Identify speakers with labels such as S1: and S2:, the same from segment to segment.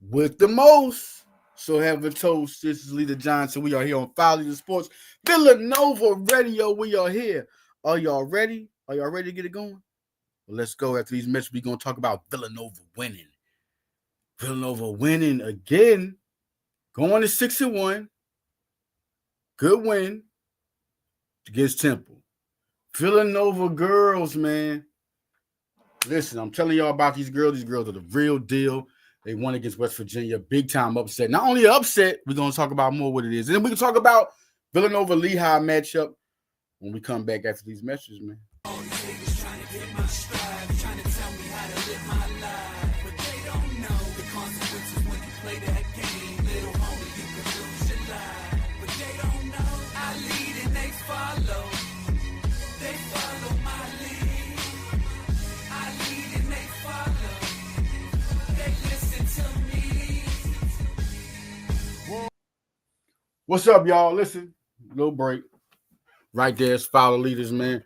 S1: with the most. So have a toast. This is Leader Johnson. We are here on Follow the Sports Villanova Radio. We are here. Are y'all ready? Are y'all ready to get it going? Well, let's go. After these matches, we're going to talk about Villanova winning. Villanova winning again. Going to 6-1. Good win against Temple. Villanova girls, man. Listen, I'm telling y'all about these girls. These girls are the real deal. They won against West Virginia. Big time upset. Not only an upset, we're going to talk about more what it is. And then we can talk about Villanova Lehigh matchup when we come back after these messages, man. What's up, y'all? Listen, little break. Right there, it's Follow Leaders, man.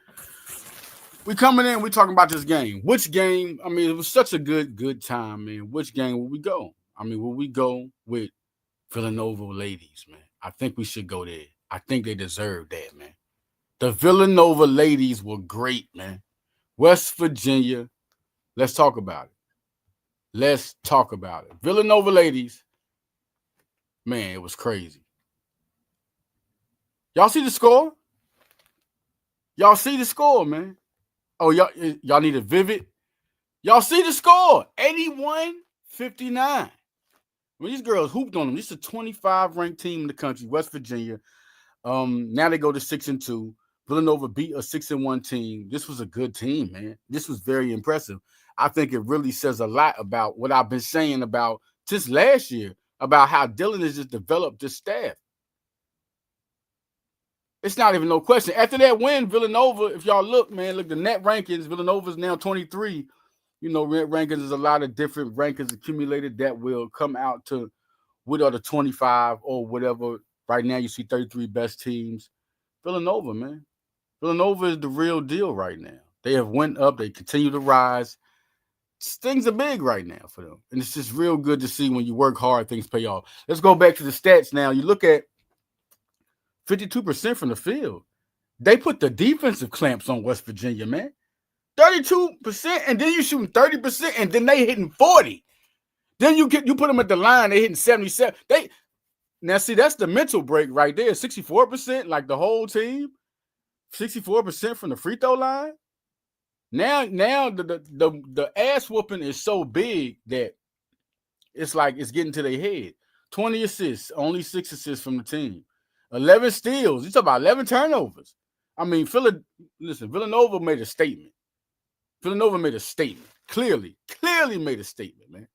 S1: We coming in, we talking about this game. Which game? I mean, it was such a good time, man. Which game will we go? I mean, will we go with Villanova ladies, man? I think we should go there. I think they deserve that, man. The Villanova ladies were great, man. West Virginia, let's talk about it. Let's talk about it. Villanova ladies, man, it was crazy. Y'all see the score? Y'all see the score, man. Oh, y'all need a vivid. Y'all see the score. 81-59. When these girls hooped on them, this is a 25 ranked team in the country, West Virginia. Now they go to 6-2. Villanova beat a 6-1 team. This was a good team, man. This was very impressive. I think it really says a lot about what I've been saying about just last year, about how Dylan has just developed this staff. It's not even no question. After that win, Villanova, if y'all look, man, look, the net rankings, Villanova's now 23. You know, net rankings is a lot of different rankings accumulated that will come out to what are the 25 or whatever. Right now, you see 33 best teams. Villanova, man. Villanova is the real deal right now. They have went up. They continue to rise. Things are big right now for them. And it's just real good to see when you work hard, things pay off. Let's go back to the stats now. You look at 52% from the field. They put the defensive clamps on West Virginia, man. 32%, and then you shooting 30%, and then they hitting 40. Then you put them at the line, they hitting 77. Now see, that's the mental break right there. 64%, like the whole team. 64% from the free throw line. Now the ass whooping is so big that it's like it's getting to their head. 20 assists, only 6 assists from the team. 11 steals. You talk about 11 turnovers. I mean, Villanova made a statement. Villanova made a statement. Clearly made a statement, man.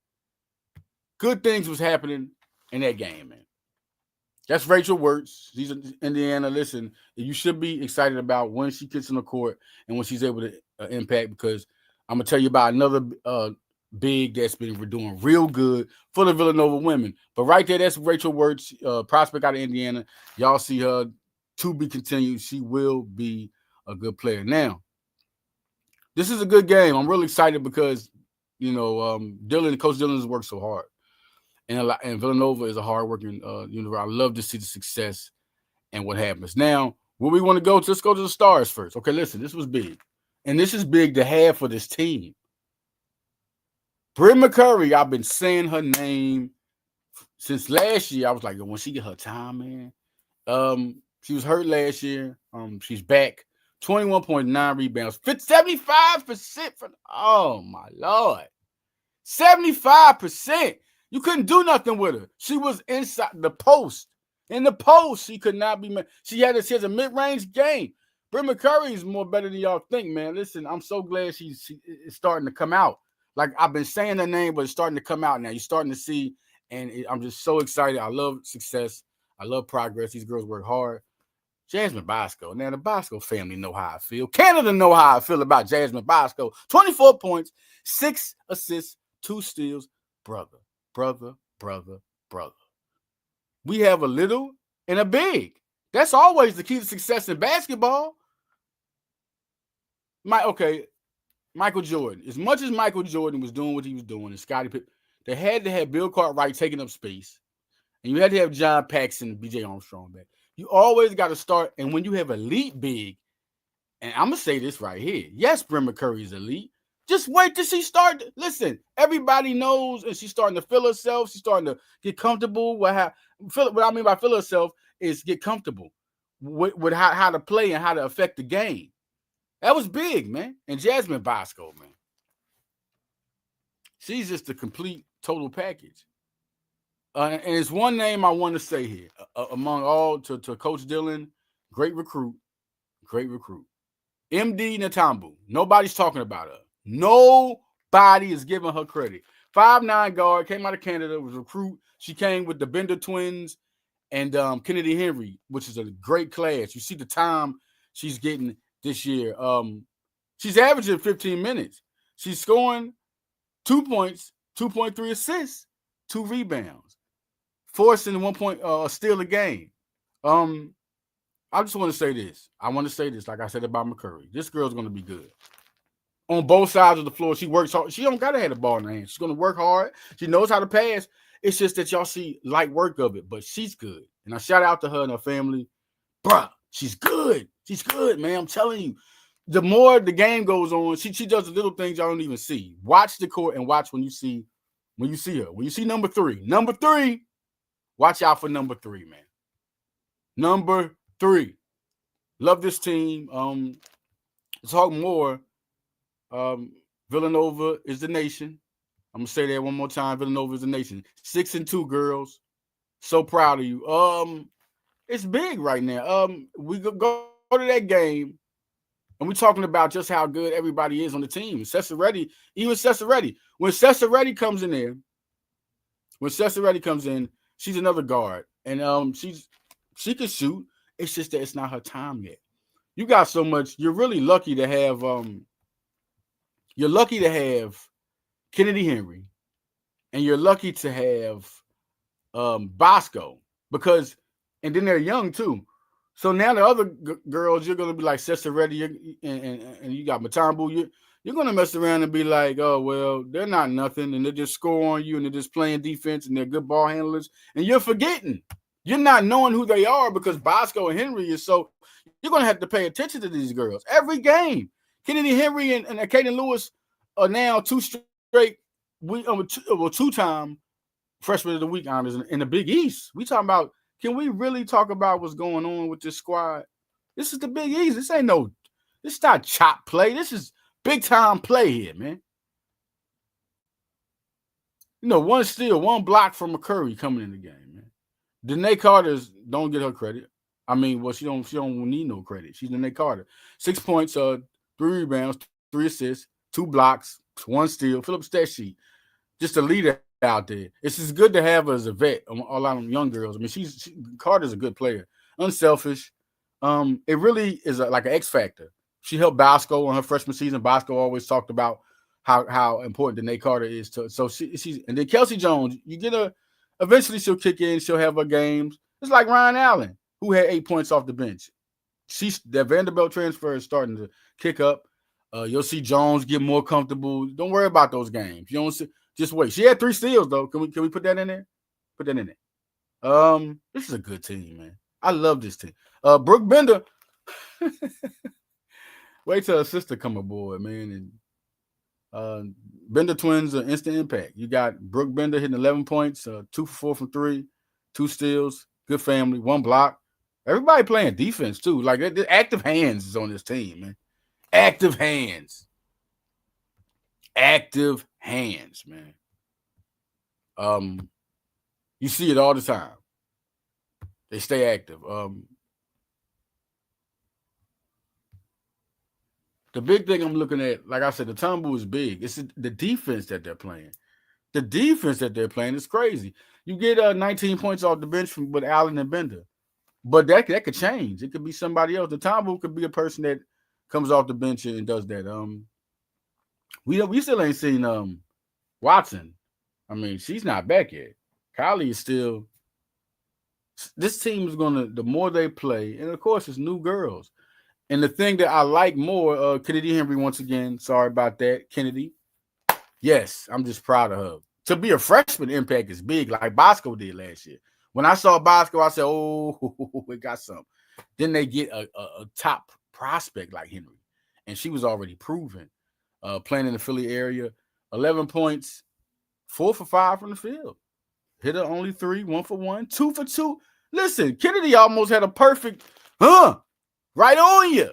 S1: Good things was happening in that game, man. That's Rachel Wirtz. She's in Indiana. Listen, you should be excited about when she gets on the court and when she's able to impact, because I'm going to tell you about another big that's been doing real good for the Villanova women. But right there, that's Rachel Wirtz, prospect out of Indiana. Y'all see her to be continued. She will be a good player. Now, this is a good game. I'm really excited because, you know, Coach Dylan has worked so hard. And Villanova is a hard-working university. I love to see the success and what happens. Now, where we want to go, let's go to the stars first. Okay, listen, this was big. And this is big to have for this team. Britt McCurry, I've been saying her name since last year. I was like, when she get her time, man. She was hurt last year. She's back. 21.9 rebounds. 75% from, oh my Lord. 75%. You couldn't do nothing with her. She was inside the post. In the post, she could not be. She has a mid-range game. Britt McCurry is more better than y'all think, man. Listen, I'm so glad she's starting to come out. Like, I've been saying her name, but it's starting to come out now. You're starting to see, and I'm just so excited. I love success. I love progress. These girls work hard. Jasmine Bosco. Now, the Bosco family know how I feel. Canada know how I feel about Jasmine Bosco. 24 points, 6 assists, 2 steals. Brother. We have a little and a big. That's always the key to success in basketball. Michael Jordan. As much as Michael Jordan was doing what he was doing, and Scottie Pippen, They had to have Bill Cartwright taking up space, and you had to have John Paxson and B.J. Armstrong back. You always got to start, and when you have elite big, and I'm going to say this right here. Yes, Bryn McCurry is elite. Just wait till she start. Listen, everybody knows, and she's starting to feel herself. She's starting to get comfortable. What I mean by feel herself is get comfortable with how to play and how to affect the game. That was big, man. And Jasmine Bosco, man. She's just a complete, total package. And it's one name I want to say here. Among all, to Coach Dillon, great recruit. MD Natambu. Nobody's talking about her. Nobody is giving her credit. 5'9" guard, came out of Canada, was a recruit. She came with the Bender twins and Kennedy Henry, which is a great class. You see the time she's getting this year. She's averaging 15 minutes. She's scoring 2 points, 2.3 assists, 2 rebounds, forcing 1 point steal a game. I just want to say this. Like I said about McCurry. This girl's going to be good. On both sides of the floor, she works hard. She don't got to have the ball in her hand. She's going to work hard. She knows how to pass. It's just that y'all see light work of it, but she's good. And I shout out to her and her family. Bruh, she's good. She's good, man. I'm telling you. The more the game goes on, she does the little things y'all don't even see. Watch the court and watch when you see her. When you see number 3. Number 3, watch out for number 3, man. Number 3. Love this team. Let's talk more. Villanova is the nation. I'm gonna say that one more time. Villanova is the nation. 6-2 girls. So proud of you. It's big right now. We go to that game, and we're talking about just how good everybody is on the team. Cesaretti, even Cesaretti. When Cesaretti comes in there, she's another guard, and she can shoot. It's just that it's not her time yet. You got so much. You're really lucky to have. You're lucky to have Kennedy Henry, and you're lucky to have Bosco and then they're young too. So now the other girls, you're gonna be like Cesaretti and you got Matambu. You're gonna mess around and be like, oh well, they're not nothing, and they just score on you, and they're just playing defense, and they're good ball handlers, and you're forgetting. You're not knowing who they are because Bosco and Henry is so. You're gonna have to pay attention to these girls every game. Kennedy Henry and Kaden Lewis are now 2 straight 2-time freshman of the week honors in the Big East. We talking about, can we really talk about what's going on with this squad? This is the Big East. This is not chop play. This is big time play here, man. You know, 1 steal, 1 block from McCurry coming in the game, man. Danae Carter's don't get her credit. I mean, well, she don't need no credit. She's Danae Carter. 6 points, 3 rebounds, 3 assists, 2 blocks, 1 steal. Fill up stat sheet. Just a leader out there. It's just good to have her as a vet. A lot of them young girls. I mean, Carter's a good player. Unselfish. It really is like an X factor. She helped Bosco on her freshman season. Bosco always talked about how important Danae Carter is to. So she's and then Kelsey Jones. You get her. Eventually, she'll kick in. She'll have her games. It's like Ryan Allen, who had 8 points off the bench. That Vanderbilt transfer is starting to kick up. You'll see Jones get more comfortable. Don't worry about those games. You don't see, just wait. She had 3 steals though. Can we put that in there? Put that in there. This is a good team, man. I love this team. Brooke Bender. Wait till her sister come aboard, man. And Bender twins are instant impact. You got Brooke Bender hitting 11 points, 2 for 4 from 3, 2 steals, good family, 1 block. Everybody playing defense too. Like the active hands is on this team, man. Active hands, man. You see it all the time. They stay active. The big thing I'm looking at, like I said, the Tumble is big. It's the defense that they're playing. The defense that they're playing is crazy. You get 19 points off the bench with Allen and Bender, but that could change. It could be somebody else. The Tumble could be a person that comes off the bench and does that. We still ain't seen Watson. I mean, she's not back yet. Kylie is still. This team is gonna. The more they play, and of course, it's new girls. And the thing that I like more, Kennedy Henry, once again, sorry about that, Kennedy. Yes, I'm just proud of her. To be a freshman, impact is big, like Bosco did last year. When I saw Bosco, I said, oh, we got something. Then they get a top prospect like Henry, and she was already proven. Playing in the Philly area, 11 points, 4 for 5 from the field. Hit her only 3, 1 for 1, 2 for 2. Listen, Kennedy almost had a perfect, right on you.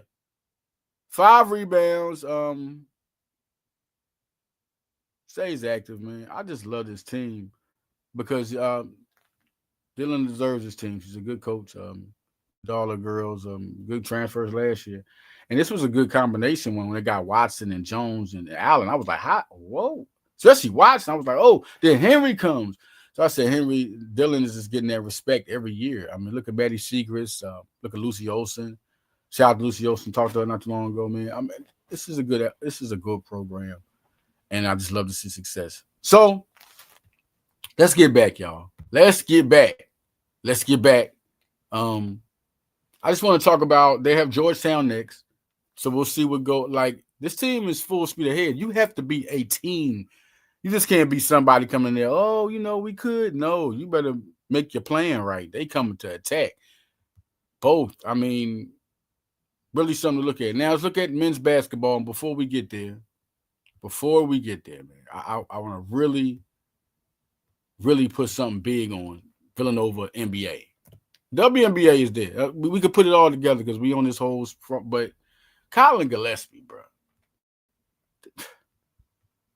S1: 5 rebounds. Stays active, man. I just love this team because Dylan deserves this team. She's a good coach. All the girls, good transfers last year. And this was a good combination when they got Watson and Jones and Allen. I was like, whoa. Especially Watson. I was like, oh, then Henry comes. So I said, Dylan is just getting that respect every year. I mean, look at Maddie Secrets. Look at Lucy Olsen. Shout out to Lucy Olsen. Talked to her not too long ago, man. I mean, this is a good program. And I just love to see success. So let's get back, y'all. Let's get back. I just want to talk about, they have Georgetown next. So we'll see what go. Like, this team is full speed ahead. You have to be a team. You just can't be somebody coming there. Oh, we could. No, you better make your plan right. They coming to attack. Both. I mean, really something to look at. Now let's look at men's basketball. And before we get there, man, I want to really, really put something big on Villanova NBA. WNBA is there. We could put it all together because we on this whole front. But Colin Gillespie, bro.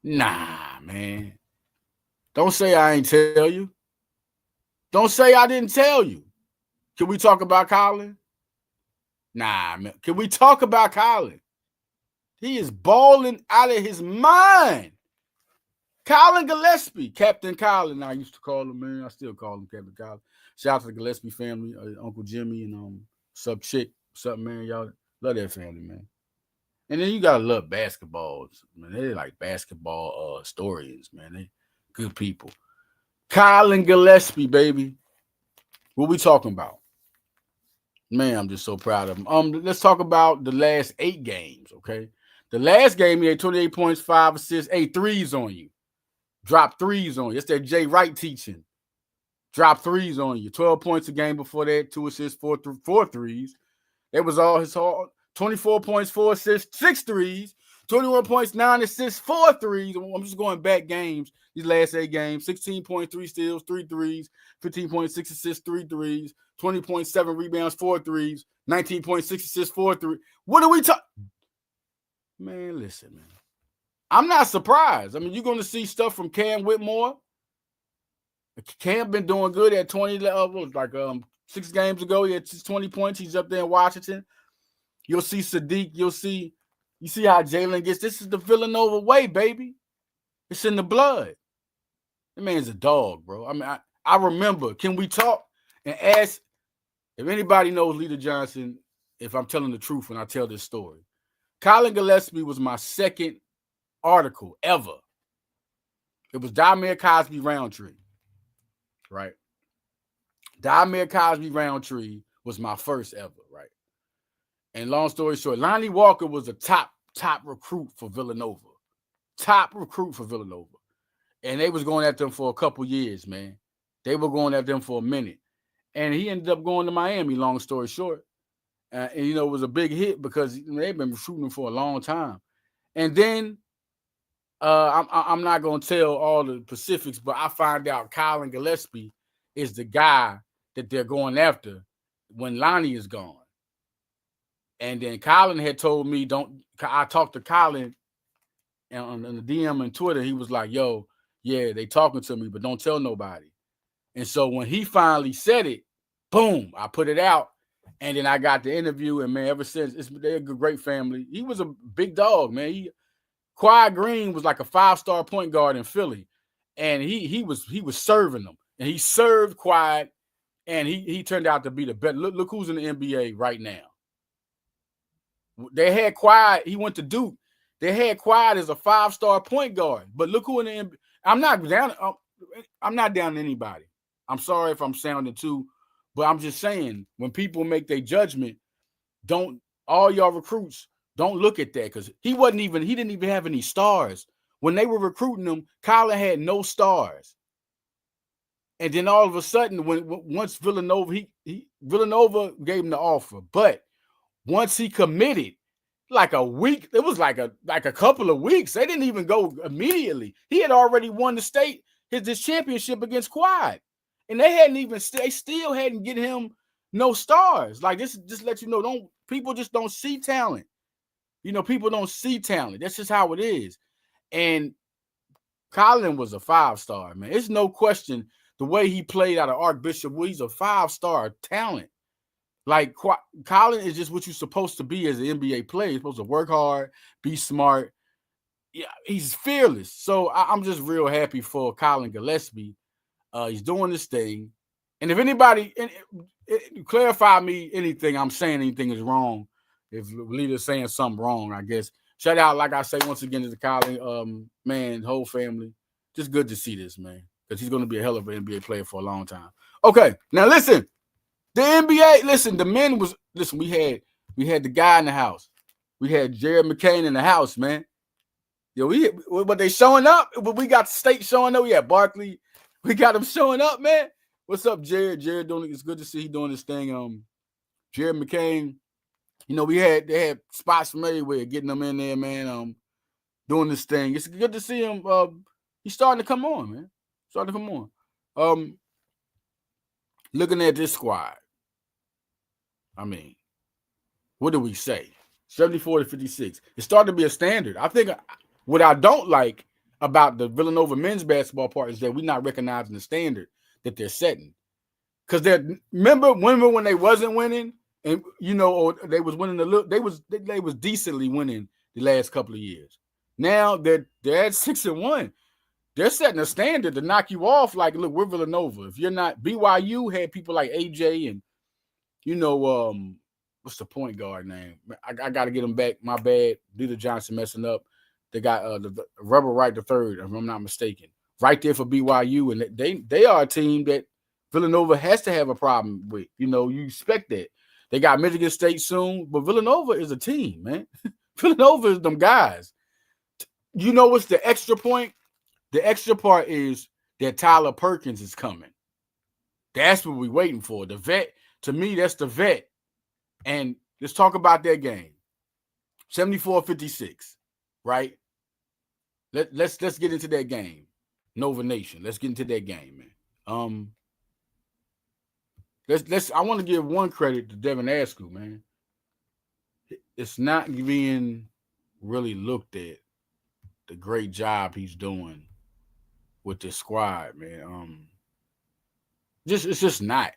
S1: Nah, man. Don't say I ain't tell you. Don't say I didn't tell you. Can we talk about Colin? Nah, man. Can we talk about Colin? He is balling out of his mind. Colin Gillespie, Captain Colin. I used to call him, man. I still call him Captain Colin. Shout out to the Gillespie family, Uncle Jimmy and Sub Chick. What's up, man? Y'all love that family, man. And then you gotta love basketballs, man. They're like basketball historians, man. They good people. Colin Gillespie, baby. What we talking about? Man, I'm just so proud of him. Let's talk about the last 8 games, okay? The last game, he had 28 points, 5 assists, 8 threes on you. Drop threes on you. It's that Jay Wright teaching. Drop threes on you. 12 points a game before that, 2 assists, 4 threes. That was all his hard. 24 points, 4 assists, 6 threes. 21 points, 9 assists, 4 threes. I'm just going back games. These last 8 games. 16.3 steals, 3 threes. 15.6 assists, 3 threes. 20.7 rebounds, 4 threes. 19.6 assists, 4 threes. What are we talking? Man, listen, man. I'm not surprised. I mean, you're going to see stuff from Cam Whitmore. Cam been doing good at 20 levels. Like 6 games ago, he had 20 points. He's up there in Washington. You'll see Sadiq. You see how Jalen gets. This is the Villanova way, baby. It's in the blood. That man's a dog, bro. I mean, I remember. Can we talk and ask if anybody knows Lita Johnson, if I'm telling the truth when I tell this story? Colin Gillespie was my second article ever. It was Dymere Cosby Roundtree, right? Dymere Cosby Roundtree was my first ever, right? And long story short, Lonnie Walker was a top recruit for Villanova. Top recruit for Villanova. And they was going at them for a couple years, man. They were going at them for a minute. And he ended up going to Miami, long story short. And it was a big hit because they've been shooting him for a long time. And then I'm not going to tell all the specifics, but I find out Colin Gillespie is the guy that they're going after when Lonnie is gone. And then Colin had told me, I talked to Colin on the DM and Twitter. He was like, yo, yeah, they talking to me, but don't tell nobody. And so when he finally said it, boom, I put it out. And then I got the interview. And, man, ever since, they're a great family. He was a big dog, man. Kawhi Green was like a 5-star point guard in Philly. And he was serving them. And he served Kawhi. And he turned out to be the best. Look who's in the NBA right now. They had Kawhi. He went to Duke. They had Kawhi as a 5-star point guard. But look who in the NBA. I'm not down to anybody. I'm sorry if I'm sounding too, but I'm just saying when people make their judgment, all y'all recruits don't look at that because he didn't even have any stars When they were recruiting him, Colin had no stars. And then all of a sudden, once Villanova, Villanova gave him the offer. But once he committed, like a week, it was like a couple of weeks. They didn't even go immediately. He had already won the state, his championship against Quad. And they still hadn't get him no stars. Like this just let you know, people just don't see talent. People don't see talent. That's just how it is. And Colin was a 5-star, man. It's no question the way he played out of Archbishop, he's a 5-star talent. Like Colin is just what you're supposed to be as an NBA player. You're supposed to work hard, be smart. Yeah, he's fearless. So I'm just real happy for Colin Gillespie. He's doing this thing. And if anybody clarify me anything, I'm saying anything is wrong. If leader's saying something wrong, I guess. Shout out, like I say, once again, to the Colin man, whole family. Just good to see this, man. Because he's going to be a hell of an NBA player for a long time. Okay, now listen. The NBA, the men we had the guy in the house. We had Jared McCain in the house, man. But they showing up. But we got the state showing up. We had Barkley. We got him showing up, man. What's up, Jared? Jared doing it's good to see he doing this thing. Jared McCain, they had spots from everywhere, getting them in there, man. Doing this thing. It's good to see him. He's starting to come on, man. Starting to come on. Looking at this squad. I mean, what do we say? 74-56. It's starting to be a standard. I think what I don't like about the Villanova men's basketball part is that we're not recognizing the standard that they're setting. Because remember when they wasn't winning, and or they was winning they was decently winning the last couple of years. Now they're at 6-1. They're setting a standard to knock you off. Like, look, we're Villanova. If you're not, BYU had people like AJ and what's the point guard name? I got to get him back. My bad. Dieter Johnson messing up. They got the Rubber Wright the third, if I'm not mistaken, right there for BYU, and they are a team that Villanova has to have a problem with. You expect that. They got Michigan State soon, but Villanova is a team, man. Villanova is them guys. What's the extra point? The extra part is that Tyler Perkins is coming. That's what we're waiting for. The vet, to me, that's the vet. And let's talk about that game. 74-56, right? Let's get into that game. Nova Nation. Let's get into that game, man. I want to give one credit to Devin Askew, man. It's not being really looked at the great job he's doing with this squad, man. It's just not.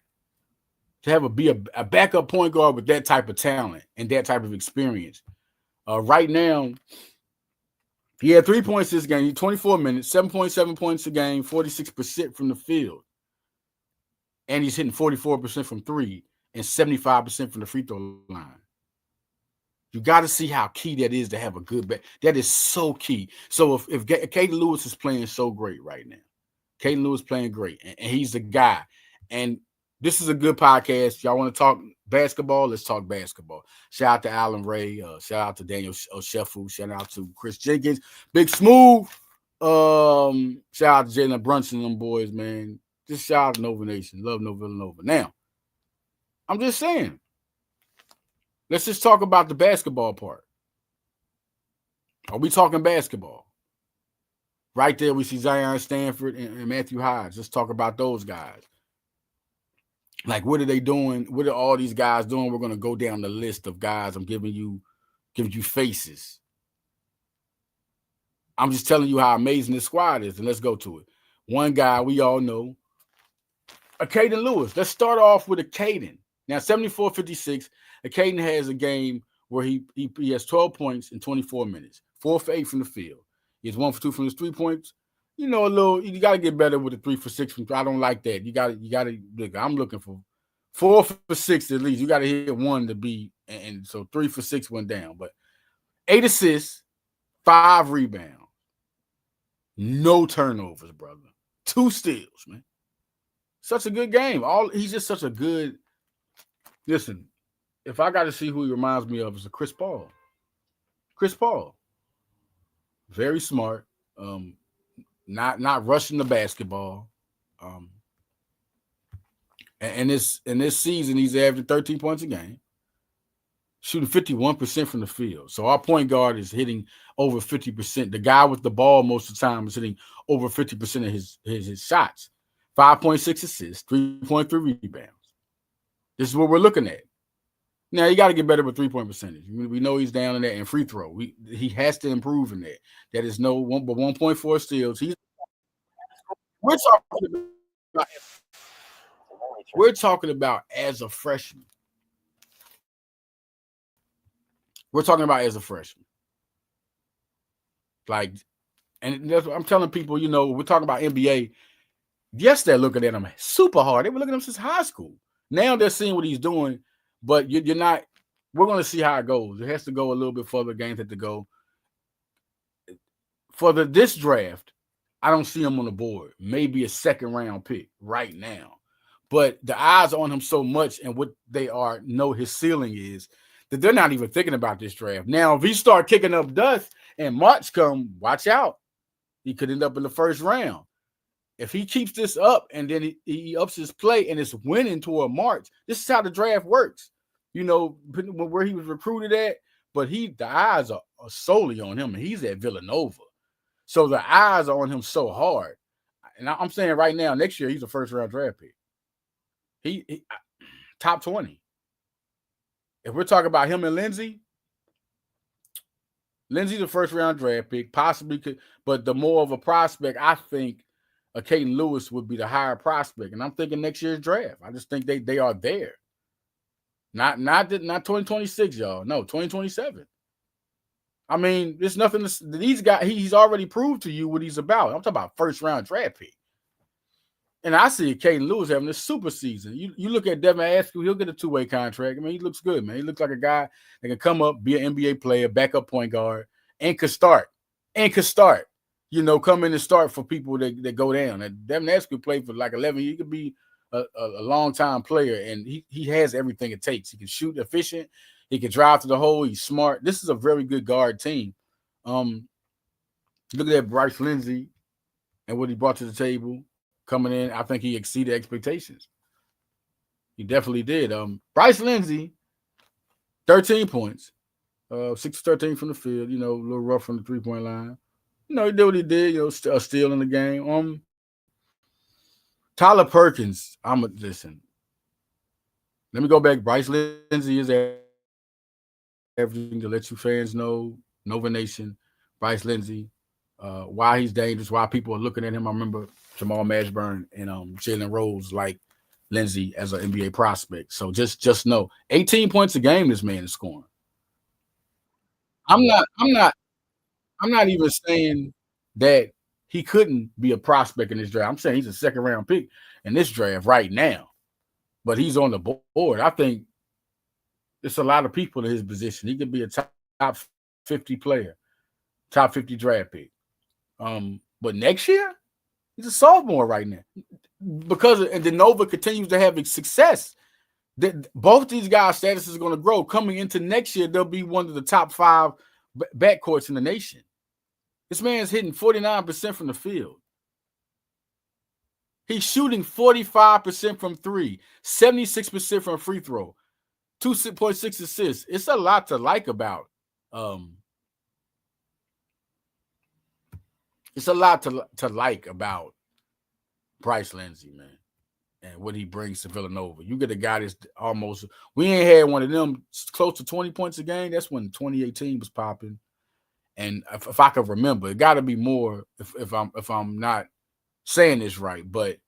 S1: To be a backup point guard with that type of talent and that type of experience. Right now, he had 3 points this game, 24 minutes, 7.7 points a game, 46% from the field. And he's hitting 44% from three and 75% from the free throw line. You got to see how key that is to have a good back. That is so key. So if Caden Lewis is playing so great right now, Caden Lewis playing great, and he's the guy. And this is a good podcast. Y'all want to talk basketball? Let's talk basketball. Shout out to Alan Ray. Shout out to Daniel Sheffield. Shout out to Chris Jenkins. Big Smooth. Shout out to Jalen Brunson and them boys, man. Just shout out to Nova Nation. Love Nova Villanova. Now, I'm just saying. Let's just talk about the basketball part. Are we talking basketball? Right there, we see Zion Stanford and Matthew Hodge. Let's talk about those guys. Like, what are they doing? What are all these guys doing? We're going to go down the list of guys. I'm giving you faces. I'm just telling you how amazing this squad is, and let's go to it. One guy we all know, Caden Lewis. Let's start off with a Caden. Now, 74-56, Caden has a game where he has 12 points in 24 minutes, 4 for 8 from the field. He has 1 for 2 from his 3 points. You got to get better with the 3 for 6. I don't like that. You got to look. I'm looking for 4 for 6 at least. You got to hit 1 to be, and so 3 for 6 went down. But 8 assists, 5 rebounds, no turnovers, brother. 2 steals, man. Such a good game. He's just such a good. Listen, if I got to see who he reminds me of, it's a Chris Paul. Chris Paul. Very smart. Not rushing the basketball. Um, and this season, he's averaging 13 points a game, shooting 51% from the field. So our point guard is hitting over 50%. The guy with the ball most of the time is hitting over 50% of his shots. 5.6 assists, 3.3 rebounds. This is what we're looking at. Now, you got to get better with three-point percentage. We know he's down in that, and free throw. He has to improve in that. That is no 1.4 steals. We're talking about as a freshman. We're talking about as a freshman. Like, and that's what I'm telling people, we're talking about NBA. Yes, they're looking at him super hard. They were looking at him since high school. Now they're seeing what he's doing, but you're not. We're going to see how it goes. It has to go a little bit further. Games have to go. For this draft, I don't see him on the board. Maybe a second-round pick right now. But the eyes are on him so much, and what they know his ceiling is, that they're not even thinking about this draft. Now, if he start kicking up dust and March come, watch out. He could end up in the first round. If he keeps this up and then he ups his play and it's winning toward March, this is how the draft works. Where he was recruited at, but the eyes are solely on him, and he's at Villanova. So the eyes are on him so hard. And I'm saying right now, next year, he's a first-round draft pick. He top 20. If we're talking about him and Lindsey, Lindsey's a first-round draft pick, possibly could, but the more of a prospect, I think, Caden Lewis would be the higher prospect. And I'm thinking next year's draft. I just think they are there. Not 2026, y'all. No, 2027. I mean, there's nothing these guys, he's already proved to you what he's about. I'm talking about first-round draft pick. And I see Caden Lewis having a super season. You look at Devin Askew, he'll get a two-way contract. I mean, he looks good, man. He looks like a guy that can come up, be an NBA player, backup point guard, and could start. Come in and start for people that go down. And Devin Askew played for like 11 years. He could be a long-time player, and he has everything it takes. He can shoot efficient. He can drive to the hole. He's smart. This is a very good guard team. Look at that Bryce Lindsey and what he brought to the table. Coming in, I think he exceeded expectations. He definitely did. Bryce Lindsey, 13 points, 6-13 from the field. A little rough from the three-point line. He did what he did. A steal in the game. Tyler Perkins. Listen. Let me go back. Bryce Lindsey is everything to let you fans know. Nova Nation. Bryce Lindsey. Why he's dangerous. Why people are looking at him. I remember Jamal Mashburn and Jalen Rose like Lindsey as an NBA prospect. So just know, 18 points a game this man is scoring. I'm not even saying that he couldn't be a prospect in this draft. I'm saying he's a second-round pick in this draft right now. But he's on the board. I think it's a lot of people in his position. He could be a top 50 player, top 50 draft pick. But next year, he's a sophomore right now. Because the Nova continues to have success, both these guys' status is going to grow. Coming into next year, they'll be one of the top 5 backcourts in the nation. This man's hitting 49% from the field. He's shooting 45% from 3, 76% from free throw, 2.6 assists. It's a lot to like about. It's a lot to like about Bryce Lindsey, man, and what he brings to Villanova. You get a guy that's almost – we ain't had one of them close to 20 points a game. That's when 2018 was popping. And if I could remember, it got to be more if I'm not saying this right. But,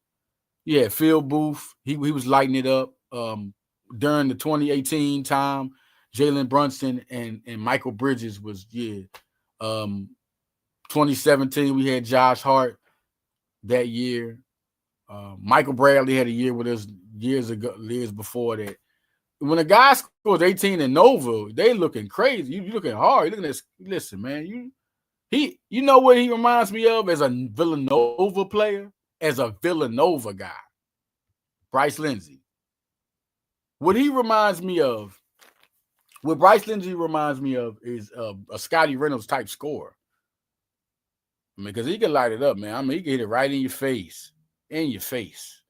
S1: yeah, Phil Booth, he was lighting it up. During the 2018 time, Jalen Brunson and Michael Bridges was, 2017, we had Josh Hart that year. Michael Bradley had a year with us years before that. When a guy scores 18 in Nova, they looking crazy. You looking hard. You looking at, listen, man. You know what he reminds me of as a Villanova player, as a Villanova guy, Bryce Lindsey. What Bryce Lindsey reminds me of is a Scotty Reynolds type scorer. I mean, because he can light it up, man. I mean, he can hit it right in your face. In your face.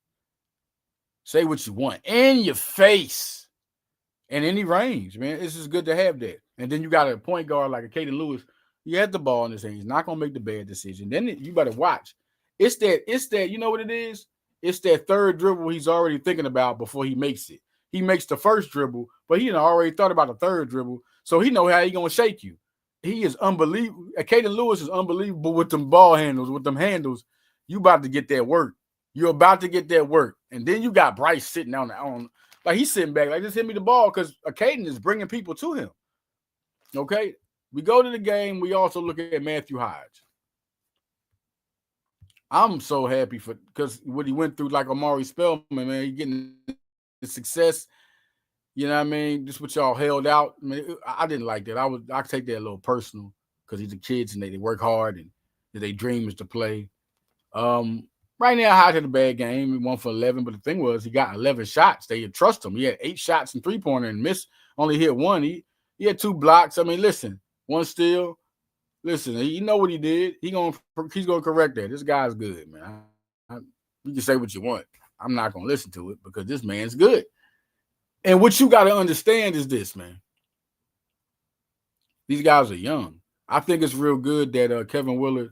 S1: Say what you want. In your face. In any range, man. It's just good to have that. And then you got a point guard like a Caden Lewis. He had the ball in his hand. He's not going to make the bad decision. Then you better watch. It's that, you know what it is? It's that third dribble he's already thinking about before he makes it. He makes the first dribble, but he already thought about the third dribble, so he know how he going to shake you. He is unbelievable. Caden Lewis is unbelievable with them ball handles, with them handles. You about to get that work. You're about to get that work. And then you got Bryce sitting on like he's sitting back, like just hit me the ball because Caden is bringing people to him. Okay? We go to the game. We also look at Matthew Hodge. I'm so happy because what he went through, like Amari Spellman, man, he getting the success. You know what I mean? Just what y'all held out. I mean, I didn't like that. I take that a little personal because these are kids and they work hard and their dream is to play. Right now, Hodge had a bad game. He won for 11, but the thing was he got 11 shots. They trust him. He had 8 shots and 3-pointer and missed. Only hit 1. He had 2 blocks. I mean, listen, 1 steal. Listen, you know what he did. He's gonna correct that. This guy's good, man. You can say what you want. I'm not gonna listen to it because this man's good. And what you got to understand is this, man. These guys are young. I think it's real good that Kevin Willard,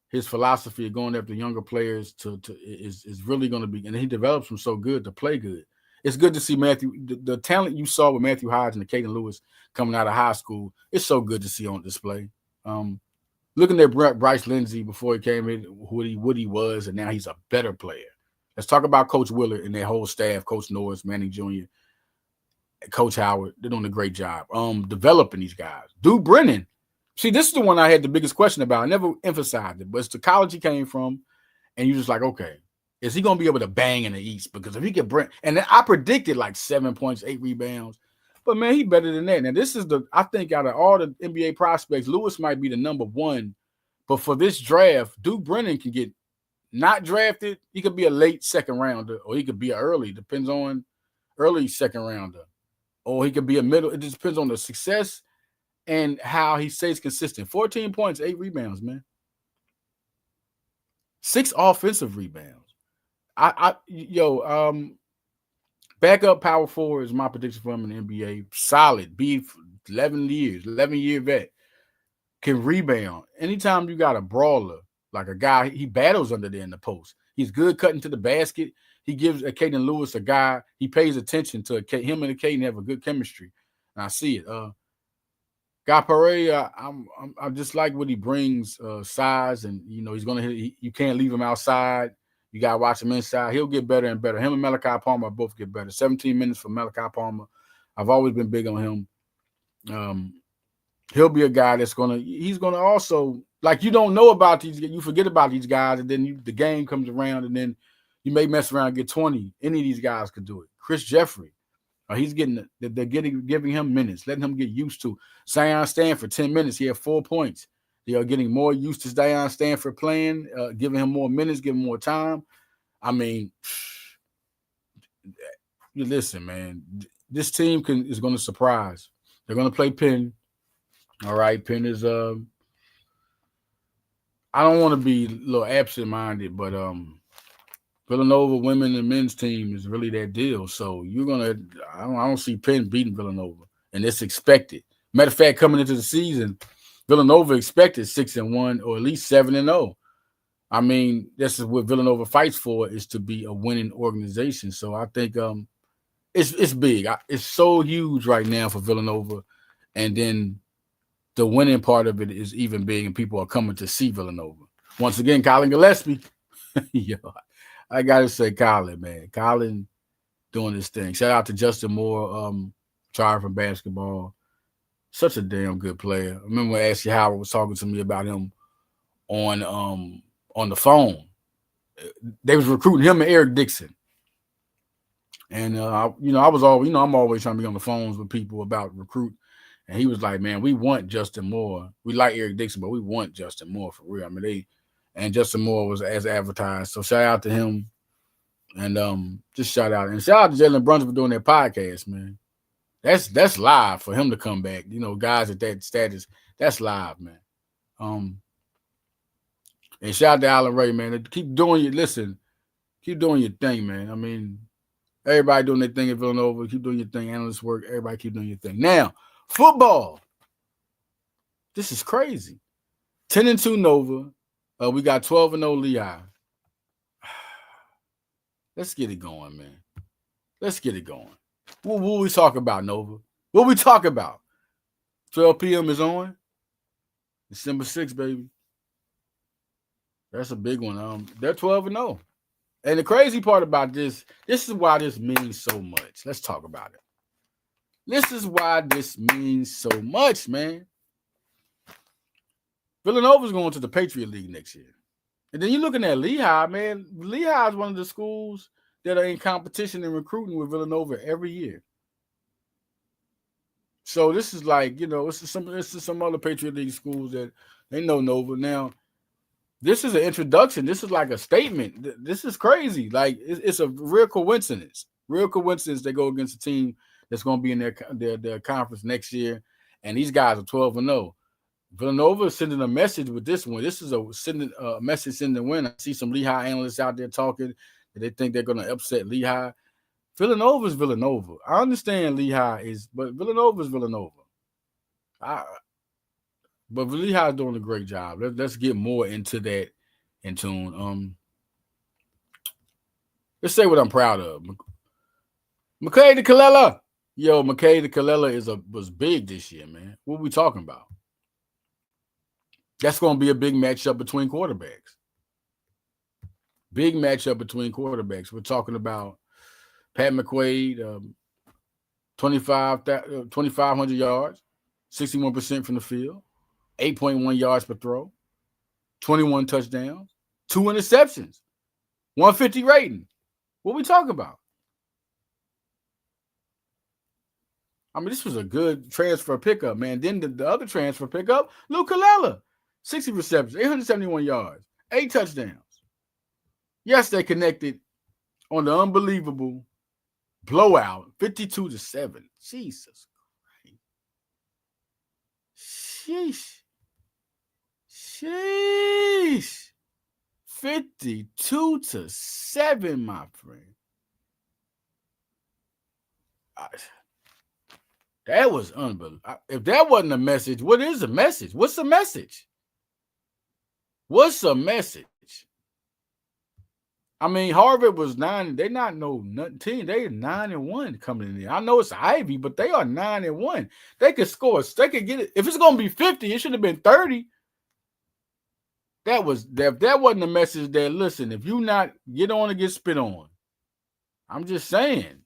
S1: his philosophy of going after younger players is really going to be, and he develops them so good to play good. It's good to see the talent you saw with Matthew Hodge and Caden Lewis coming out of high school. It's so good to see on display. Looking at Bryce Lindsey before he came in, what he was, and now he's a better player. Let's talk about Coach Willard and their whole staff, Coach Norris, Manning Jr., Coach Howard. They're doing a great job developing these guys. Duke Brennan. See, this is the one I had the biggest question about. I never emphasized it, but it's the college he came from, and you're just like, okay, is he going to be able to bang in the East? Because if he can bring – and then I predicted like 7 points, 8 rebounds. But, man, he better than that. Now, this is I think out of all the NBA prospects, Lewis might be the number 1. But for this draft, Duke Brennan can get not drafted. He could be a late second rounder, or he could be an early, depends on early second rounder. Or he could be a middle. It just depends on the success and how he stays consistent. 14 points, 8 rebounds, man. 6 offensive rebounds. Backup power forward is my prediction for him in the NBA. Solid. 11-year vet. Can rebound. Anytime you got a brawler, like a guy, he battles under there in the post. He's good cutting to the basket. He gives Caden Lewis a guy. He pays attention to him and Caden have a good chemistry. And I see it. Guy Pereira, I just like what he brings, size, and he's gonna hit. You can't leave him outside. You gotta watch him inside. He'll get better and better. Him and Malachi Palmer both get better. 17 minutes for Malachi Palmer. I've always been big on him. He'll be a guy he's gonna also, like, you don't know about these, you forget about these guys, and then the game comes around, and then you may mess around and get 20. Any of these guys could do it. Chris Jeffrey, they're giving him minutes, letting him get used to. Zion Stanford, 10 minutes, he had 4 points. They are getting more used to Zion Stanford playing, giving him more minutes, giving more time. I mean, listen, man, this team is going to surprise. They're going to play Penn. All right, Penn is I don't want to be a little absent-minded, but Villanova women and men's team is really that deal. So I don't see Penn beating Villanova, and it's expected. Matter of fact, coming into the season, Villanova expected 6-1 or at least 7-0. I mean, this is what Villanova fights for, is to be a winning organization. So I think it's big. It's so huge right now for Villanova, and then the winning part of it is even big, and people are coming to see Villanova. Once again, Colin Gillespie. Yo, I got to say Colin, man. Colin doing this thing. Shout out to Justin Moore, retired from basketball. Such a damn good player. I remember when Ashley Howard was talking to me about him on the phone. They was recruiting him and Eric Dixon. And, I was always, I'm always trying to be on the phones with people about recruit. And he was like, man, we want Justin Moore. We like Eric Dixon, but we want Justin Moore for real. I mean, and Justin Moore was as advertised. So shout out to him. And just shout out. And shout out to Jalen Brunson for doing that podcast, man. That's live for him to come back. Guys at that status, that's live, man. And shout out to Allen Ray, man. Keep doing your thing, man. I mean, everybody doing their thing at Villanova. Keep doing your thing. Analyst work. Everybody keep doing your thing. Now, football. This is crazy. 10-2 Nova. We got 12-0 Lehigh. Let's get it going, man. Let's get it going. What we talk about, Nova? What we talk about? 12 p.m. is on. December 6th, baby. That's a big one. They're 12-0. And the crazy part about this is why this means so much. Let's talk about it. This is why this means so much, man. Villanova's going to the Patriot League next year. And then you're looking at Lehigh, man. Lehigh is one of the schools that are in competition and recruiting with Villanova every year. So this is like, it's some other Patriot League schools that they know Nova. Now, this is an introduction. This is like a statement. This is crazy. Like, it's a real coincidence. Real coincidence they go against a team that's going to be in their conference next year. And these guys are 12-0. Villanova is sending a message with this one. This is a message sending win. I see some Lehigh analysts out there talking that they think they're going to upset Lehigh. Villanova is Villanova. I understand Lehigh but Villanova is Villanova. But Lehigh is doing a great job. Let's get more into that in tune. Let's say what I'm proud of. McKay to Kalela. Yo, McKay to Kalela was big this year, man. What are we talking about? That's going to be a big matchup between quarterbacks. Big matchup between quarterbacks. We're talking about Pat McQuaid, 2,500 yards, 61% from the field, 8.1 yards per throw, 21 touchdowns, 2 interceptions, 150 rating. What are we talking about? I mean, this was a good transfer pickup, man. Then the other transfer pickup, Luke Kalela. 60 receptions, 871 yards, 8 touchdowns. Yes, they connected on the unbelievable blowout, 52-7. Jesus Christ. Sheesh. 52-7, my friend. That was unbelievable. If that wasn't a message, what is a message? What's the message? What's the message? I mean, Harvard was 9. They not no team. They 9-1 coming in there. I know it's Ivy, but they are 9-1. They could score. They could get it. If it's gonna be 50, it should have been 30. That wasn't a message that, listen, if you not get on and get spit on. I'm just saying.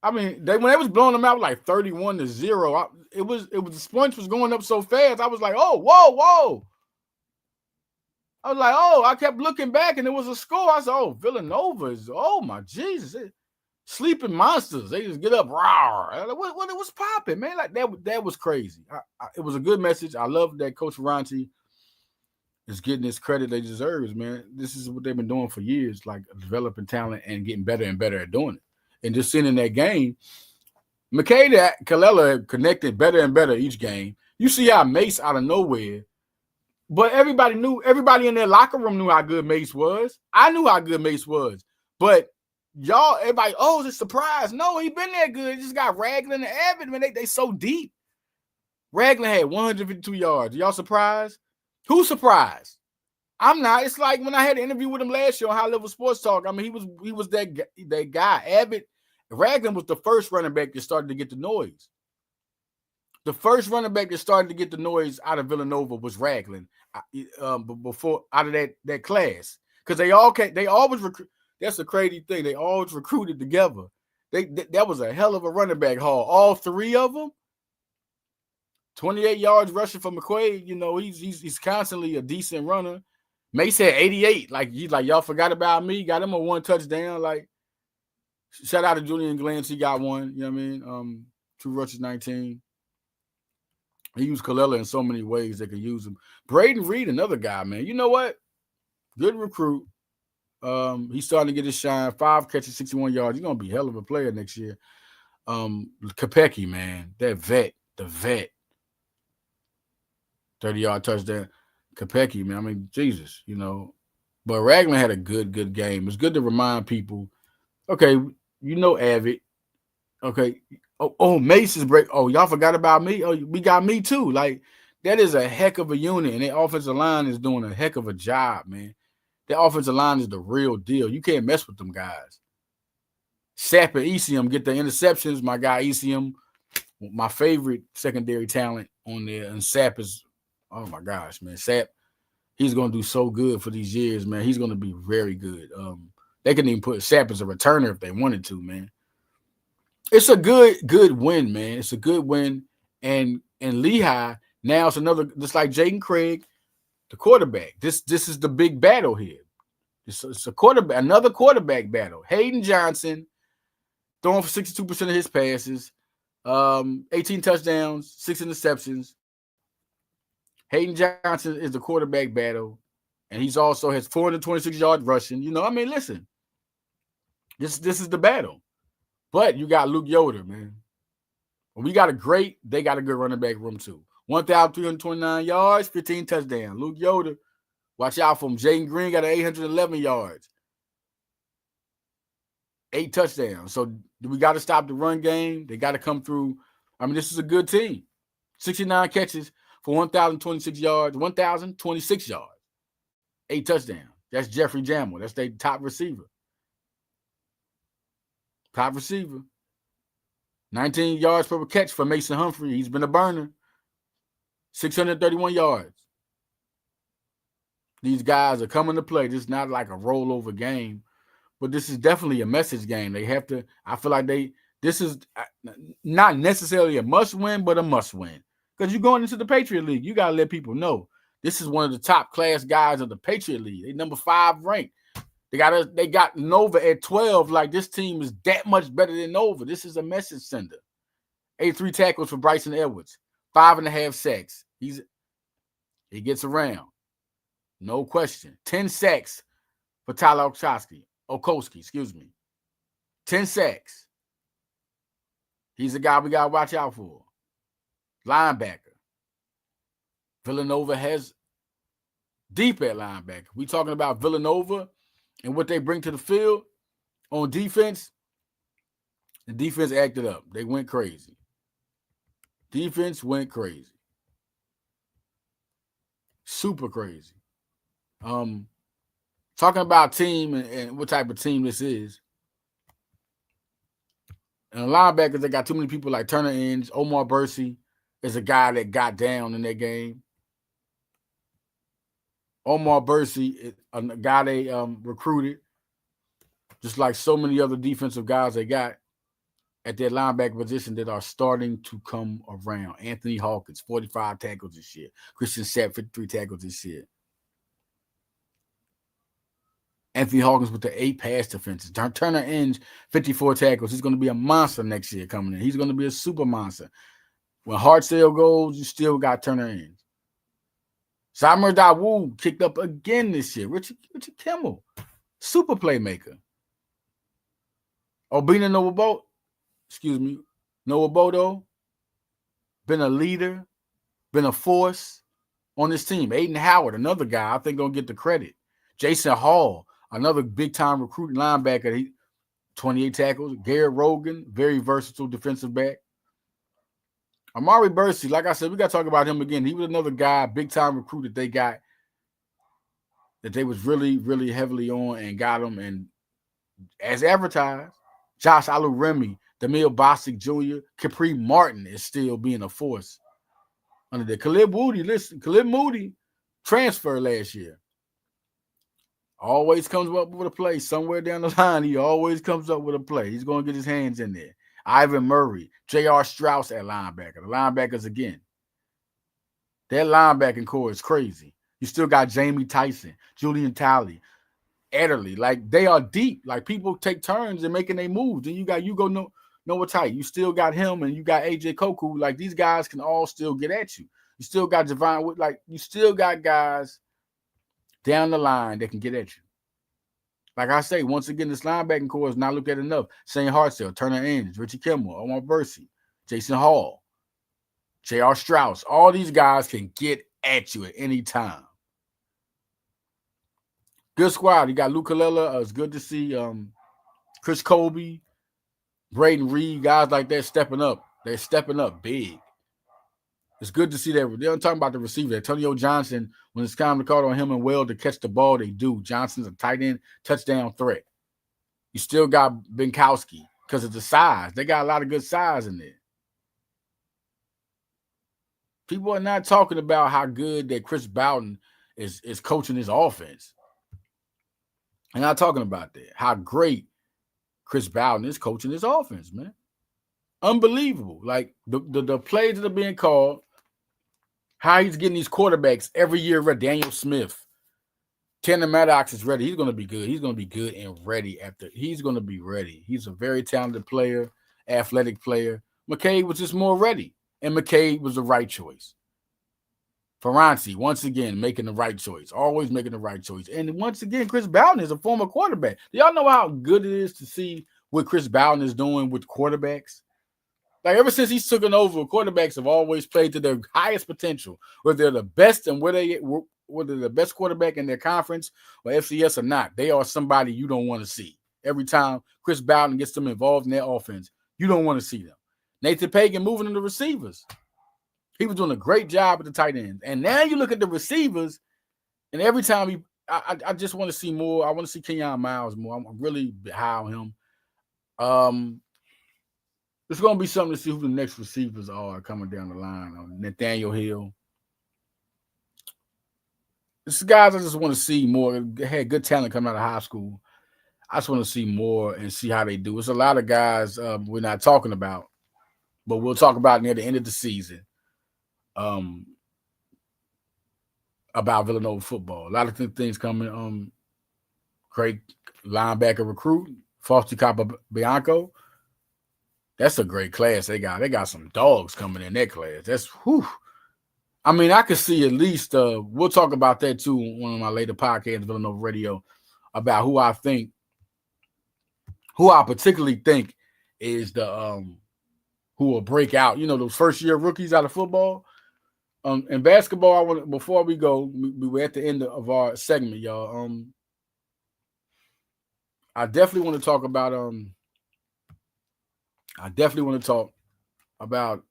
S1: I mean, when they was blowing them out like 31-0, it was the points was going up so fast. I was like, oh, whoa. I was like, oh, I kept looking back and it was a score. I said, oh, Villanova is, oh my Jesus. Sleeping monsters. They just get up, rawr. What was popping, man? Like that was crazy. It was a good message. I love that Coach Ferranti is getting his credit they deserves, man. This is what they've been doing for years, like developing talent and getting better and better at doing it. And just seeing in that game, McKay to Kalela connected better and better each game. You see how Mace out of nowhere, but everybody in their locker room knew how good Mace was. I knew how good Mace was. But everybody, oh, it's a surprise. No, he been that good. He just got Ragland and Abbott, man. They so deep. Ragland had 152 yards. Y'all surprised? Who's surprised? I'm not. It's like when I had an interview with him last year on High Level Sports Talk. I mean, he was that guy. Abbott, Ragland was the first running back that started to get the noise. The first running back that started to get the noise out of Villanova was Ragland. Before out of that class, because they always recruit. That's the crazy thing. They always recruited together. That was a hell of a running back haul. All three of them. 28 yards rushing for McQuaid. He's constantly a decent runner. Mace had 88. He's like, y'all forgot about me. Got him a 1 touchdown. Like, shout out to Julian Glantz. He got 1. You know what I mean? 2 rushes, 19. He used Kalela in so many ways they could use him. Braden Reed, another guy, man. You know what? Good recruit. He's starting to get his shine. 5 catches, 61 yards. He's going to be a hell of a player next year. Kopecky, man. The vet. 30-yard touchdown. Kopecky, man. I mean, Jesus, you know. But Ragland had a good game. It's good to remind people, okay, you know Avid. Okay. Mace's break. Oh, y'all forgot about me? Oh, we got me too. Like, that is a heck of a unit, and the offensive line is doing a heck of a job, man. The offensive line is the real deal. You can't mess with them guys. Sapp and ECM get the interceptions. My guy ECM, my favorite secondary talent on there, and Sapp is, oh my gosh, man. Sapp, he's going to do so good for these years, man. He's going to be very good. They can even put Sapp as a returner if they wanted to, man. It's a good win, man. It's a good win. And Lehigh, now it's another, just like Jaden Craig, the quarterback. This is the big battle here. It's a quarterback, another quarterback battle. Hayden Johnson throwing for 62% of his passes, 18 touchdowns, 6 interceptions. Hayden Johnson is the quarterback battle, and he's also has 426 yards rushing. You know, I mean, listen, this is the battle. But you got Luke Yoder, man. When we got they got a good running back room too. 1,329 yards, 15 touchdowns. Luke Yoder, watch out for him. Jaden Green got 811 yards, 8 touchdowns. So we got to stop the run game. They got to come through. I mean, this is a good team. 69 catches for 1,026 yards, 1,026 yards, 8 touchdowns. That's Jeffrey Jamel. That's their top receiver. Top receiver. 19 yards per catch for Mason Humphrey. He's been a burner. 631 yards. These guys are coming to play. This is not like a rollover game, but this is definitely a message game. They have to, I feel like this is not necessarily a must win, but a must win. Because you're going into the Patriot League. You got to let people know this is one of the top class guys of the Patriot League. They number 5 ranked. They got Nova at 12. Like, this team is that much better than Nova. This is a message sender. 83 tackles for Bryson Edwards. 5.5 sacks. He gets around. No question. 10 sacks for Tyler Okoski, excuse me. 10 sacks. He's a guy we got to watch out for. Linebacker. Villanova has deep at linebacker. We talking about Villanova and what they bring to the field on defense. The defense acted up. They went crazy. Defense went crazy. Super crazy. Talking about team and what type of team this is. And the linebackers, they got too many people like Turner Inge. Omar Bursey is a guy that got down in that game. Omar Bursey is a guy they recruited, just like so many other defensive guys they got at their linebacker position that are starting to come around. Anthony Hawkins, 45 tackles this year. Christian Sapp, 53 tackles this year. Anthony Hawkins with the 8 pass defenses. Turner Inge, 54 tackles. He's going to be a monster next year coming in. He's going to be a super monster. When Hartsell goes, you still got Turner Inge. Samir Dawood kicked up again this year. Richard Kimmel, super playmaker. Obina Nowabodo, been a leader, been a force on this team. Aiden Howard, another guy I think gonna get the credit. Jason Hall, another big-time recruiting linebacker. 28 tackles. Garrett Rogan, very versatile defensive back. Amari Bursey, like I said, we got to talk about him again. He was another guy, big-time recruit that they got, that they was really, really heavily on and got him. And as advertised, Josh Aluremi, Demille Bostic Jr., Capri Martin is still being a force under there. Khalid Moody transferred last year. Always comes up with a play somewhere down the line. He always comes up with a play. He's going to get his hands in there. Ivan Murray, J.R. Strauss at linebacker. The linebackers again. That linebacking core is crazy. You still got Jamie Tyson, Julian Talley, Ederly. Like, they are deep. Like, people take turns in making their moves. And you got Noah Tight. You still got him, and you got A.J. Koku. Like, these guys can all still get at you. You still got Javon Wood. Like, you still got guys down the line that can get at you. Like I say, once again, this linebacking core is not looked at enough. Shane Hartsell, Turner Inge, Richie Kimmel, Omar Bursey, Jason Hall, J.R. Strauss. All these guys can get at you at any time. Good squad. You got Luke Kalila. It's good to see Chris Colby, Braden Reed, guys like that stepping up. They're stepping up big. It's good to see that. They're talking about the receiver. Antonio Johnson, when it's time to call on him and Well to catch the ball, they do. Johnson's a tight end touchdown threat. You still got Binkowski because of the size. They got a lot of good size in there. People are not talking about how good that Chris Bowden is coaching his offense. They're not talking about that. How great Chris Bowden is coaching his offense, man. Unbelievable. Like the plays that are being called, how he's getting these quarterbacks every year. Daniel Smith, Tanner Maddox is ready. He's going to be good. He's going to be good and ready he's going to be ready. He's a very talented player, athletic player. McCabe was just more ready, and McCabe was the right choice. Ferranti, once again, making the right choice. Always making the right choice. And once again, Chris Bowden is a former quarterback. Do y'all know how good it is to see what Chris Bowden is doing with quarterbacks? Like, ever since he's taken over, quarterbacks have always played to their highest potential, whether they're the best and whether they're the best quarterback in their conference or FCS or not. They are somebody you don't want to see. Every time Chris Bowden gets them involved in their offense, you don't want to see them. Nathan Pagan moving in the receivers. He was doing a great job at the tight end. And now you look at the receivers, and every time I just want to see more. I want to see Kenyon Miles more. I'm really high on him. It's going to be something to see who the next receivers are coming down the line. Nathaniel Hill. This guys I just want to see more. They had good talent coming out of high school. I just want to see more and see how they do. It's a lot of guys we're not talking about, but we'll talk about near the end of the season. About Villanova football. A lot of things coming. Great linebacker recruit, Fausti Capobianco. That's a great class they got. They got some dogs coming in that class. That's whew. I mean, I could see at least. We'll talk about that too on one of my later podcasts, Villanova Radio, about who I particularly think is the who will break out. You know, those first year rookies out of football. In basketball, before we go, we're at the end of our segment, y'all. I definitely want to talk about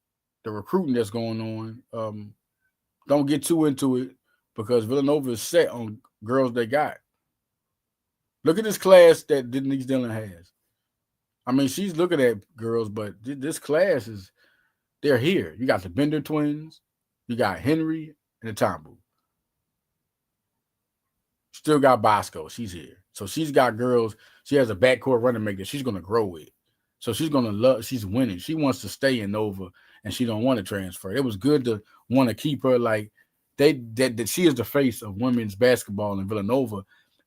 S1: the recruiting that's going on. Don't get too into it because Villanova is set on girls they got. Look at this class that Denise Dillon has. I mean, she's looking at girls, but this class they're here. You got the Bender twins. You got Henry and the Tombu. Still got Bosco. She's here. So she's got girls. She has a backcourt running mate that she's going to grow with. So she's going to love. She's winning. She wants to stay in Nova, and she don't want to transfer. It was good to want to keep her like that she is the face of women's basketball in Villanova.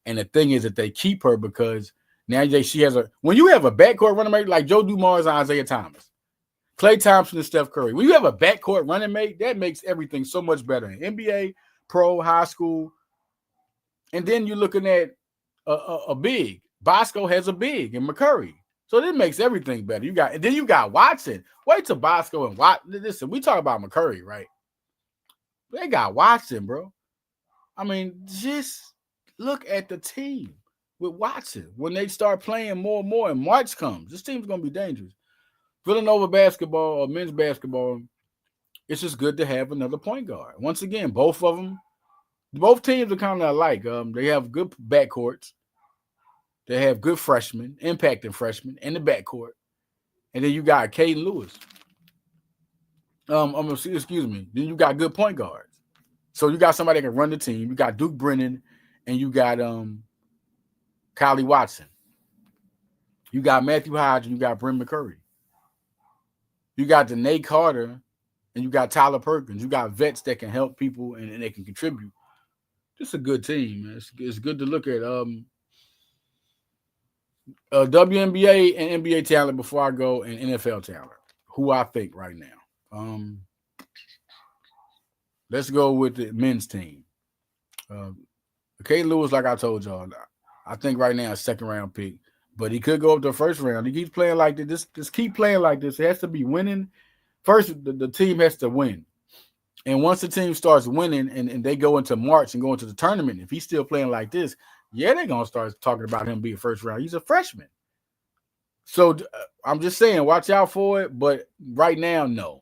S1: And the thing is that they keep her because now she has when you have a backcourt running mate like Joe Dumars and Isaiah Thomas, Klay Thompson and Steph Curry. When you have a backcourt running mate, that makes everything so much better in NBA, pro, high school. And then you're looking at a big. Bosco has a big in McCurry. So that makes everything better. You got Watson. Wait till Bosco and Watson. Listen, we talk about McCurry, right? They got Watson, bro. I mean, just look at the team with Watson. When they start playing more and more and March comes, this team's going to be dangerous. Villanova basketball or men's basketball, it's just good to have another point guard. Once again, both teams are kind of alike. They have good backcourts. They have good freshmen, impacting freshmen in the backcourt. And then you got Caden Lewis. Excuse me. Then you got good point guards. So you got somebody that can run the team. You got Duke Brennan and you got Kylie Watson. You got Matthew Hodge and you got Bryn McCurry. You got Danae Carter and you got Tyler Perkins. You got vets that can help people and they can contribute. Just a good team, man. It's good to look at. WNBA and NBA talent before I go, and NFL talent. Who I think right now. Let's go with the men's team. Caden Lewis, like I told y'all, I think right now a second round pick, but he could go up to the first round. He keeps playing like this. Just keep playing like this. It has to be winning. First, the team has to win. And once the team starts winning and they go into March and go into the tournament, if he's still playing like this, yeah, they're going to start talking about him being first round. He's a freshman. So I'm just saying, watch out for it. But right now, no.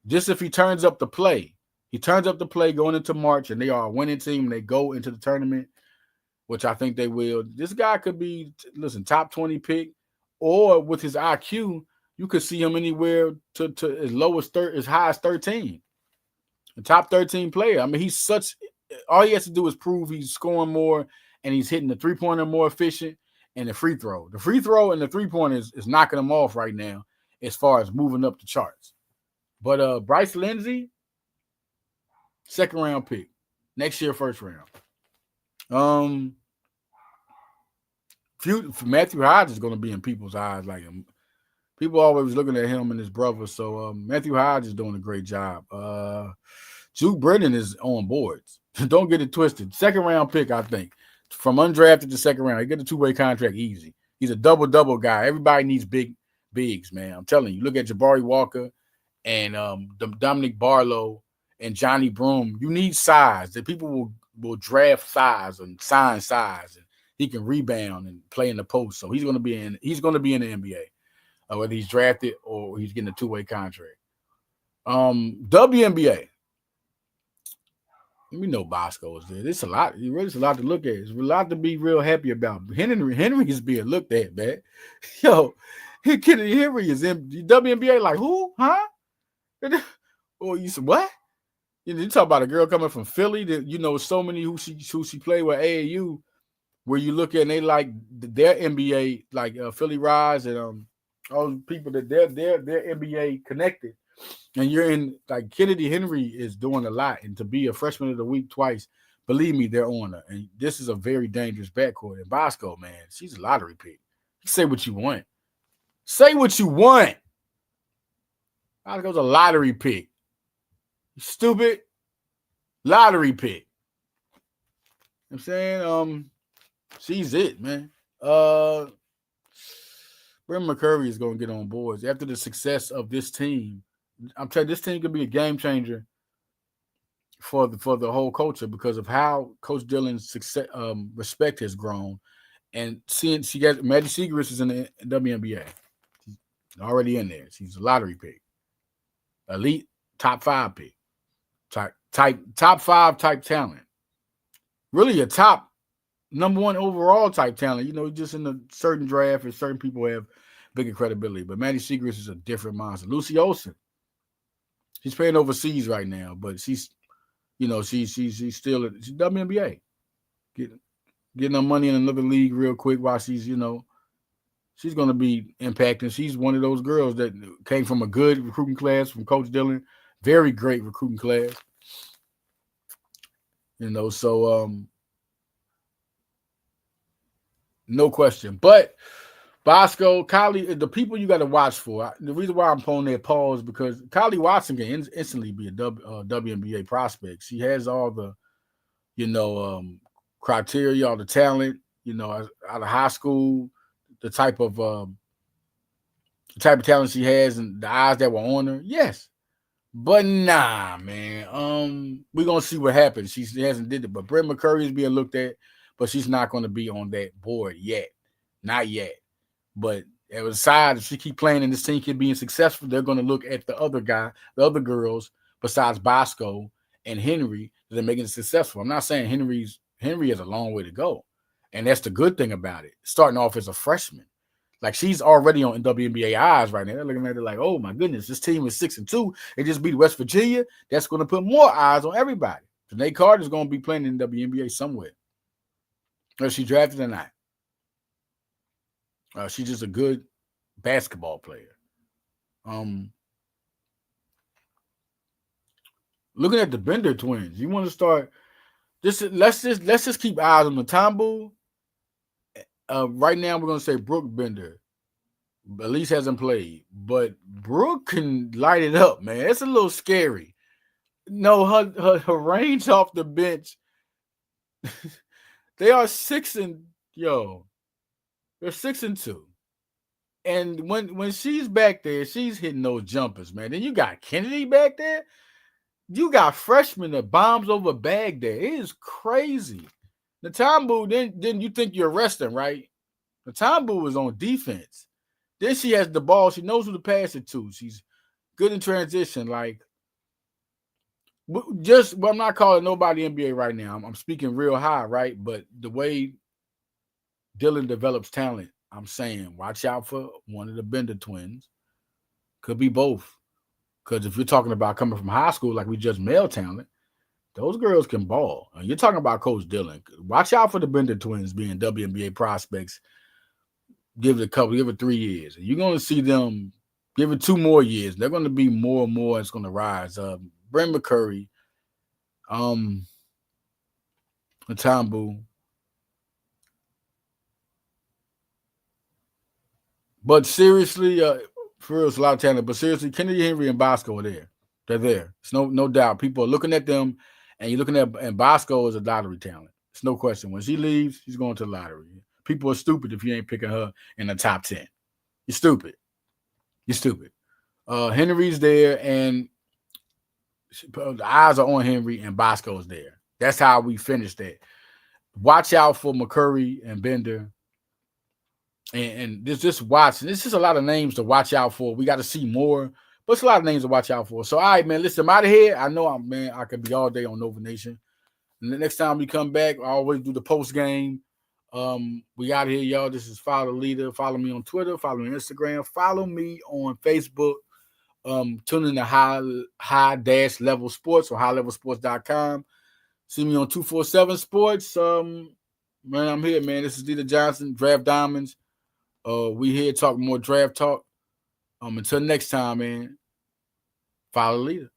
S1: Just if he turns up the play, going into March and they are a winning team and they go into the tournament, which I think they will. This guy could be, top 20 pick, or with his IQ, you could see him anywhere to as low as high as 13. A top 13 player. I mean, all he has to do is prove he's scoring more and he's hitting the three-pointer more efficient and the free throw. The free throw and the three-pointer is knocking him off right now as far as moving up the charts. But Bryce Lindsey, second-round pick. Next year, first round. Matthew Hodge is going to be in people's eyes like him. People always looking at him and his brother. So Matthew Hodge is doing a great job. Juke Brennan is on boards. Don't get it twisted. Second round pick, I think. From undrafted to second round. He get a two-way contract easy. He's a double-double guy. Everybody needs bigs, man. I'm telling you. Look at Jabari Walker and Dominic Barlow and Johnny Broome. You need size. That people will draft size and sign size, and he can rebound and play in the post. So he's going to be in the NBA. Whether he's drafted or he's getting a two-way contract. WNBA. We know Bosco is there. There's a lot. There's a lot to look at. There's a lot to be real happy about. Henry is being looked at, man. Yo, Kennedy Henry is in the WNBA. Like who? Huh? Or you said what? You talk about a girl coming from Philly. That so many who she played with AAU. Where you look at and they like their NBA, like Philly Rise and all the people that they're NBA connected, and you're in like Kennedy Henry is doing a lot, and to be a freshman of the week twice, believe me, they're on her. And this is a very dangerous backcourt. And Bosco, man, she's a lottery pick. You say what you want. Say what you want. Bosco's a lottery pick. You stupid lottery pick. You know what I'm saying, she's it, man. Brent McCurry is going to get on boards after the success of this team. I'm telling you, this team could be a game changer for the whole culture because of how Coach Dillon's success, respect has grown, and seeing Maddie Siegrist is in the WNBA. She's already in there. She's a lottery pick, elite top 5 pick, top 5 type talent. Really a top number 1 overall type talent, just in a certain draft and certain people have bigger credibility. But Maddie Siegrist is a different monster. Lucy Olsen, she's playing overseas right now, but she's still she's WNBA, getting her money in another league real quick while she's she's going to be impacting. She's one of those girls that came from a good recruiting class from Coach Dillon, very great recruiting class. So no question. But Bosco, Kylie, the people you got to watch for. The reason why I'm pulling that pause because Kylie Watson can instantly be a WNBA prospect. She has all the, criteria, all the talent, out of high school, the type of talent she has and the eyes that were on her. Yes. But nah, man. We're going to see what happens. She hasn't did it. But Brent McCurry is being looked at. But she's not going to be on that board yet. Not yet. But aside, if she keep playing and this team keep being successful, they're going to look at the other girls besides Bosco and Henry that are making it successful. I'm not saying Henry has a long way to go. And that's the good thing about it. Starting off as a freshman. Like she's already on WNBA eyes right now. They're looking at it like, oh my goodness, this team is 6-2. They just beat West Virginia. That's going to put more eyes on everybody. Janae Carter's going to be playing in the WNBA somewhere. Whether she drafted or not. She's just a good basketball player. Looking at the Bender twins, you want to start. Let's just keep eyes on the Tombu. Right now, we're going to say Brooke Bender. At least hasn't played, but Brooke can light it up, man. It's a little scary. No, her range off the bench. They are 6-2. And when she's back there, she's hitting those jumpers, man. Then you got Kennedy back there. You got freshmen that bombs over bag there. It is crazy. Natambu, then you think you're resting, right? Natambu is on defense. Then she has the ball. She knows who to pass it to. She's good in transition. Like, I'm not calling nobody NBA right now. I'm speaking real high, right? But the way Dylan develops talent, I'm saying watch out for one of the Bender twins. Could be both. Because if you're talking about coming from high school, like we judge male talent, those girls can ball. And you're talking about Coach Dylan. Watch out for the Bender twins being WNBA prospects. Give it 3 years. And you're going to see them, give it 2 more years. They're going to be more and more. It's going to rise. Brent McCurry, Natambu. But seriously, for real, it's a lot of talent. But seriously, Kennedy Henry and Bosco are there. They're there. It's no doubt. People are looking at them, and you're looking at, and Bosco is a lottery talent. It's no question. When she leaves, she's going to the lottery. People are stupid if you ain't picking her in the top 10. You're stupid. You're stupid. Henry's there, and the eyes are on Henry, and Bosco's there. That's how we finished that. Watch out for McCurry and Bender. And just watch. This is a lot of names to watch out for. We got to see more, but it's a lot of names to watch out for. So, all right, man, listen, I'm out of here. I know I could be all day on Nova Nation. And the next time we come back, I always do the post game. We out of here, y'all. This is Follow the Leader. Follow me on Twitter. Follow me on Instagram. Follow me on Facebook. Tune in to High-Level Sports or highlevelsports.com. See me on 247 Sports. Man, I'm here, man. This is Leader Johnson, Draft Diamonds. We here talking more draft talk. Until next time, man. Follow the Leader.